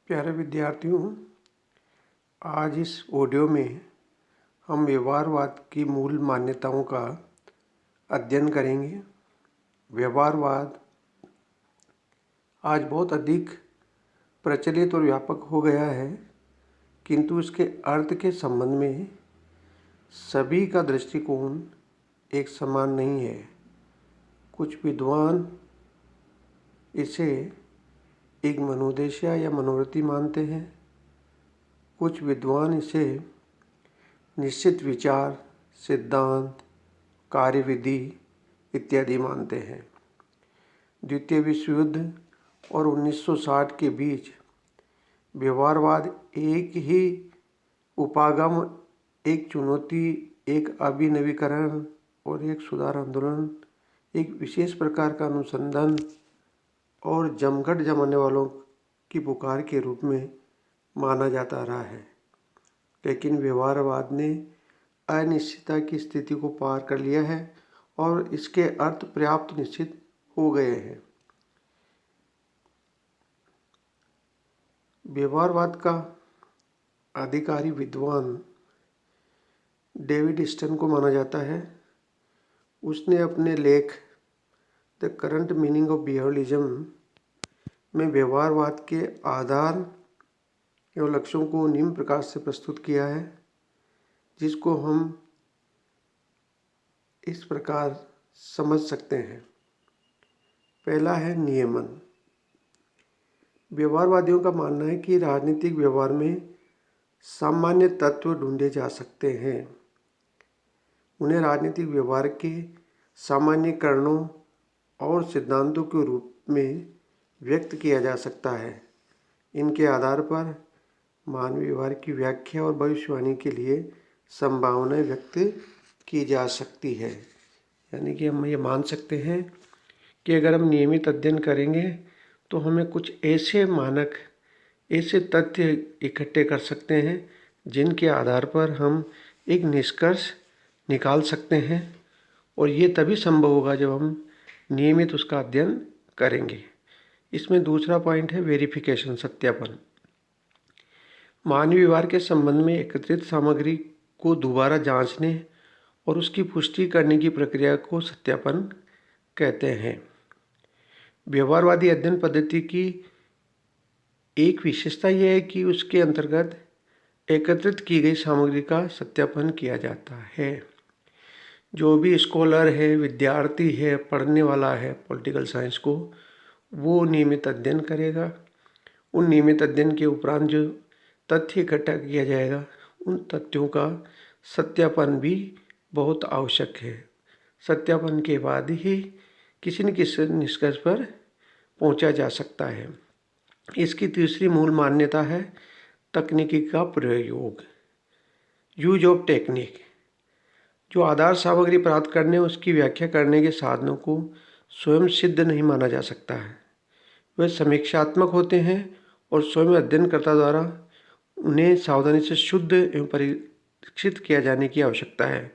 प्यारे विद्यार्थियों, आज इस ऑडियो में हम व्यवहारवाद की मूल मान्यताओं का अध्ययन करेंगे। व्यवहारवाद आज बहुत अधिक प्रचलित और व्यापक हो गया है, किंतु इसके अर्थ के संबंध में सभी का दृष्टिकोण एक समान नहीं है। कुछ विद्वान इसे एक मनोदशा या मनोवृत्ति मानते हैं, कुछ विद्वान इसे निश्चित विचार, सिद्धांत, कार्यविधि इत्यादि मानते हैं। द्वितीय विश्व युद्ध और 1960 के बीच व्यवहारवाद एक ही उपागम, एक चुनौती, एक अभिनवीकरण और एक सुधार आंदोलन, एक विशेष प्रकार का अनुसंधान और जमघट जमाने वालों की पुकार के रूप में माना जाता रहा है। लेकिन व्यवहारवाद ने अनिश्चितता की स्थिति को पार कर लिया है और इसके अर्थ पर्याप्त निश्चित हो गए हैं। व्यवहारवाद का अधिकारी विद्वान डेविड स्टर्न को माना जाता है। उसने अपने लेख the current meaning of behaviourism में व्यवहारवाद के आधार एवं लक्ष्यों को निम्न प्रकार से प्रस्तुत किया है, जिसको हम इस प्रकार समझ सकते हैं। पहला है नियमन। व्यवहारवादियों का मानना है कि राजनीतिक व्यवहार में सामान्य तत्व ढूंढे जा सकते हैं। उन्हें राजनीतिक व्यवहार के सामान्यीकरणों और सिद्धांतों के रूप में व्यक्त किया जा सकता है। इनके आधार पर मानवीय व्यवहार की व्याख्या और भविष्यवाणी के लिए संभावनाएं व्यक्त की जा सकती है। यानी कि हम ये मान सकते हैं कि अगर हम नियमित अध्ययन करेंगे तो हमें कुछ ऐसे मानक, ऐसे तथ्य इकट्ठे कर सकते हैं जिनके आधार पर हम एक निष्कर्ष निकाल सकते हैं, और ये तभी संभव होगा जब हम नियमित उसका अध्ययन करेंगे। इसमें दूसरा पॉइंट है वेरिफिकेशन, सत्यापन। मानवीय व्यवहार के संबंध में एकत्रित सामग्री को दोबारा जांचने और उसकी पुष्टि करने की प्रक्रिया को सत्यापन कहते हैं। व्यवहारवादी अध्ययन पद्धति की एक विशेषता यह है कि उसके अंतर्गत एकत्रित की गई सामग्री का सत्यापन किया जाता है। जो भी स्कॉलर है, विद्यार्थी है, पढ़ने वाला है पॉलिटिकल साइंस को, वो नियमित अध्ययन करेगा। उन नियमित अध्ययन के उपरांत जो तथ्य इकट्ठा किया जाएगा, उन तथ्यों का सत्यापन भी बहुत आवश्यक है। सत्यापन के बाद ही किसी न किसी निष्कर्ष पर पहुंचा जा सकता है। इसकी तीसरी मूल मान्यता है तकनीकी का प्रयोग, यूज ऑफ टेक्निक। जो आधार सामग्री प्राप्त करने, उसकी व्याख्या करने के साधनों को स्वयं सिद्ध नहीं माना जा सकता है। वे समीक्षात्मक होते हैं और स्वयं अध्ययनकर्ता द्वारा उन्हें सावधानी से शुद्ध एवं परीक्षित किया जाने की आवश्यकता है।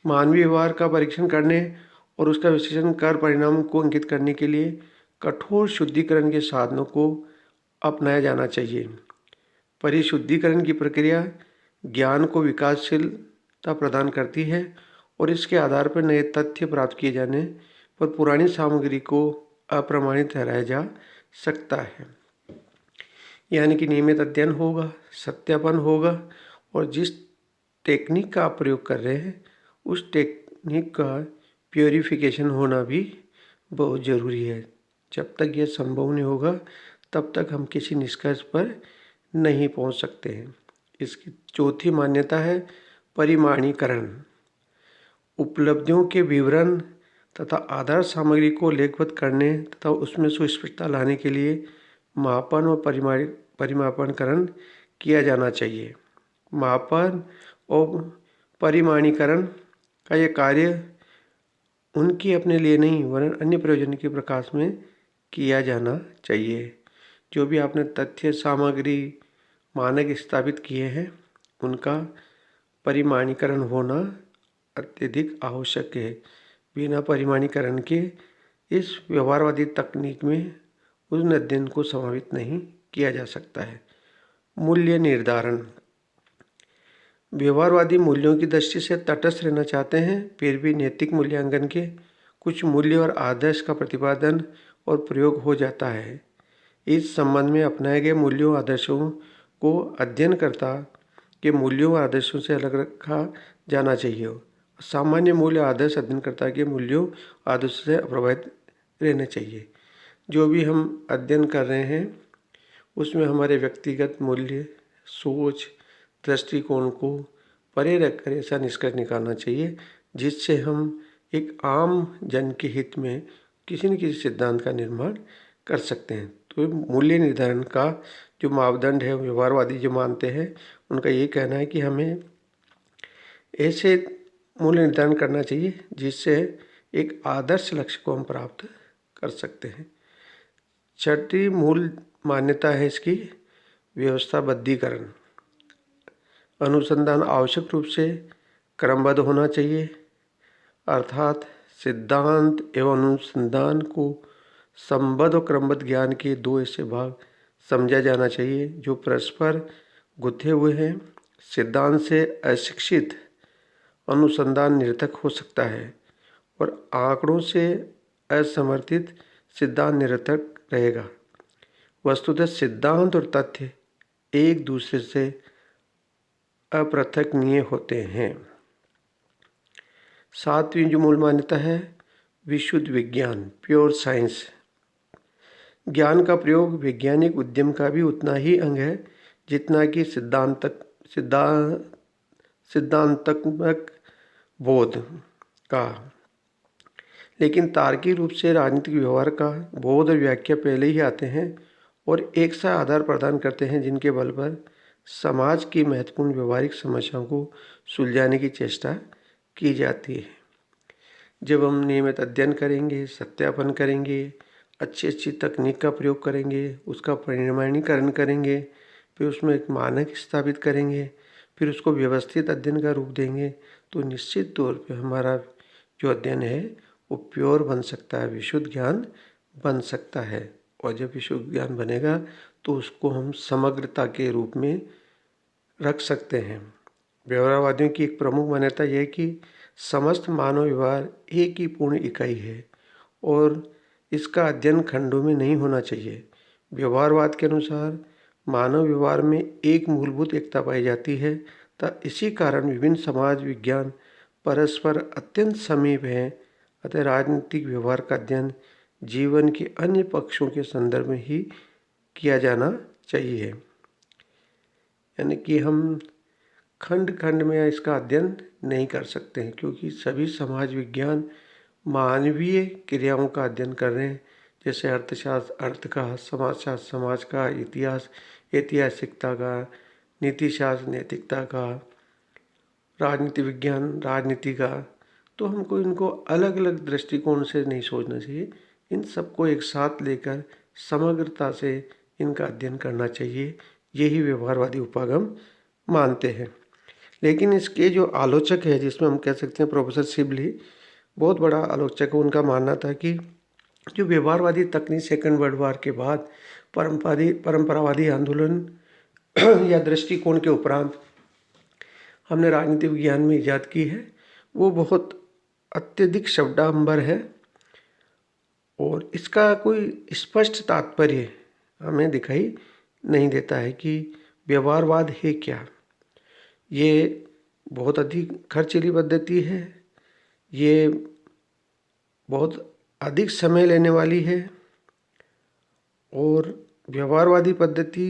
मानवीय व्यवहार का परीक्षण करने और उसका विश्लेषण कर परिणाम को अंकित करने के लिए कठोर शुद्धिकरण के साधनों को अपनाया जाना चाहिए। परिशुद्धिकरण की प्रक्रिया ज्ञान को विकासशीलता प्रदान करती है और इसके आधार पर नए तथ्य प्राप्त किए जाने पर पुरानी सामग्री को अप्रमाणित ठहराया जा सकता है। यानी कि नियमित अध्ययन होगा, सत्यापन होगा, और जिस टेक्निक का आप प्रयोग कर रहे हैं उस टेक्निक का प्योरीफिकेशन होना भी बहुत ज़रूरी है। जब तक यह संभव नहीं होगा तब तक हम किसी निष्कर्ष पर नहीं पहुंच सकते हैं। इसकी चौथी मान्यता है परिमाणीकरण। उपलब्धियों के विवरण तथा आधार सामग्री को लेखबद्ध करने तथा उसमें सुस्पष्टता लाने के लिए मापन और परिमापनकरण किया जाना चाहिए। मापन और परिमाणीकरण का यह कार्य उनके अपने लिए नहीं वरन अन्य प्रयोजन के प्रकाश में किया जाना चाहिए। जो भी आपने तथ्य, सामग्री, मानक स्थापित किए हैं, उनका परिमाणीकरण होना अत्यधिक आवश्यक है। बिना परिमाणीकरण के इस व्यवहारवादी तकनीक में उस अध्ययन को समावित नहीं किया जा सकता है। मूल्य निर्धारण। व्यवहारवादी मूल्यों की दृष्टि से तटस्थ रहना चाहते हैं, फिर भी नैतिक मूल्यांकन के कुछ मूल्य और आदर्श का प्रतिपादन और प्रयोग हो जाता है। इस संबंध में अपनाए गए मूल्यों आदर्शों को अध्ययनकर्ता के मूल्यों और आदर्शों से अलग रखा जाना चाहिए। सामान्य मूल्य आदर्श अध्ययनकर्ता के मूल्यों आदर्शों से प्रभावित रहने चाहिए। जो भी हम अध्ययन कर रहे हैं उसमें हमारे व्यक्तिगत मूल्य, सोच, दृष्टिकोण को परे रखकर ऐसा निष्कर्ष निकालना चाहिए जिससे हम एक आम जन के हित में किसी न किसी सिद्धांत का निर्माण कर सकते हैं। तो मूल्य निर्धारण का जो मापदंड है, व्यवहारवादी जो मानते हैं, उनका ये कहना है कि हमें ऐसे मूल्य निर्धारण करना चाहिए जिससे एक आदर्श लक्ष्य को हम प्राप्त कर सकते हैं। छठी मूल मान्यता है इसकी व्यवस्थाबद्धीकरण। अनुसंधान आवश्यक रूप से क्रमबद्ध होना चाहिए, अर्थात सिद्धांत एवं अनुसंधान को संबद्ध और क्रमबद्ध ज्ञान के दो ऐसे भाग समझा जाना चाहिए जो परस्पर गुथे हुए हैं। सिद्धांत से अशिक्षित अनुसंधान निरर्थक हो सकता है और आंकड़ों से असमर्थित सिद्धांत निरर्थक रहेगा। वस्तुतः सिद्धांत और तथ्य एक दूसरे से अपृथकनीय होते हैं। सातवीं जो मूल मान्यता है विशुद्ध विज्ञान, प्योर साइंस। ज्ञान का प्रयोग वैज्ञानिक उद्यम का भी उतना ही अंग है जितना कि सिद्धांतात्मक बोध का। लेकिन तार्किक रूप से राजनीतिक व्यवहार का बोध और व्याख्या पहले ही आते हैं और एक सा आधार प्रदान करते हैं जिनके बल पर समाज की महत्वपूर्ण व्यवहारिक समस्याओं को सुलझाने की चेष्टा की जाती है। जब हम नियमित अध्ययन करेंगे, सत्यापन करेंगे, अच्छी तकनीक का प्रयोग करेंगे, उसका परिमाणीकरण करेंगे, फिर उसमें एक मानक स्थापित करेंगे, फिर उसको व्यवस्थित अध्ययन का रूप देंगे, तो निश्चित तौर पे हमारा जो अध्ययन है वो प्योर बन सकता है, विशुद्ध ज्ञान बन सकता है। और जब विशुद्ध ज्ञान बनेगा तो उसको हम समग्रता के रूप में रख सकते हैं। व्यवहारवादियों की एक प्रमुख मान्यता यह है कि समस्त मानव व्यवहार एक ही पूर्ण इकाई है और इसका अध्ययन खंडों में नहीं होना चाहिए। व्यवहारवाद के अनुसार मानव व्यवहार में एक मूलभूत एकता पाई जाती है, तथा इसी कारण विभिन्न समाज विज्ञान परस्पर अत्यंत समीप हैं। अतः राजनीतिक व्यवहार का अध्ययन जीवन के अन्य पक्षों के संदर्भ में ही किया जाना चाहिए। यानी कि हम खंड खंड में इसका अध्ययन नहीं कर सकते हैं क्योंकि सभी समाज विज्ञान मानवीय क्रियाओं का अध्ययन कर रहे हैं, जैसे अर्थशास्त्र अर्थ का, समाजशास्त्र समाज का, इतिहास ऐतिहासिकता का, नीतिशास्त्र नैतिकता का, राजनीति विज्ञान राजनीति का। तो हमको इनको अलग अलग दृष्टिकोण से नहीं सोचना चाहिए, इन सबको एक साथ लेकर समग्रता से इनका अध्ययन करना चाहिए। यही व्यवहारवादी उपागम मानते हैं। लेकिन इसके जो आलोचक है, जिसमें हम कह सकते हैं प्रोफेसर सिबली बहुत बड़ा आलोचक है, उनका मानना था कि जो व्यवहारवादी तकनीक सेकंड वर्ल्ड वार के बाद परंपरावादी आंदोलन या दृष्टिकोण के उपरांत हमने राजनीति विज्ञान में इजाद की है, वो बहुत अत्यधिक शब्दांबर है और इसका कोई स्पष्ट तात्पर्य हमें दिखाई नहीं देता है कि व्यवहारवाद है क्या। ये बहुत अधिक खर्चीली पद्धति है, ये बहुत अधिक समय लेने वाली है और व्यवहारवादी पद्धति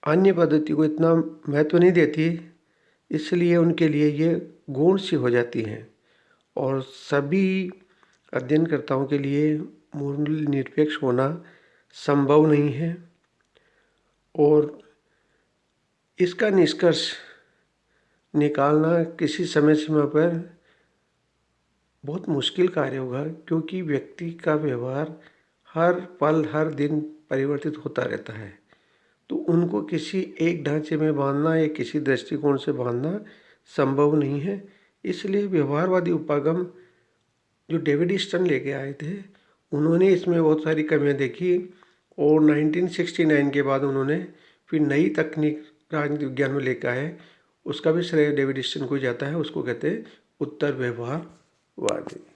अन्य पद्धति को इतना महत्व नहीं देती, इसलिए उनके लिए ये गौण सी हो जाती हैं और सभी अध्ययनकर्ताओं के लिए मूल्य निरपेक्ष होना संभव नहीं है। और इसका निष्कर्ष निकालना किसी समय सीमा पर बहुत मुश्किल कार्य होगा, क्योंकि व्यक्ति का व्यवहार हर पल हर दिन परिवर्तित होता रहता है। तो उनको किसी एक ढांचे में बांधना या किसी दृष्टिकोण से बांधना संभव नहीं है। इसलिए व्यवहारवादी उपागम जो डेविड ईस्टन लेके आए थे, उन्होंने इसमें बहुत सारी कमियां देखी और 1969 के बाद उन्होंने फिर नई तकनीक राजनीति विज्ञान में लेकर आए, उसका भी श्रेय डेविड स्टर्न को जाता है, उसको कहते हैं उत्तर व्यवहारवादी।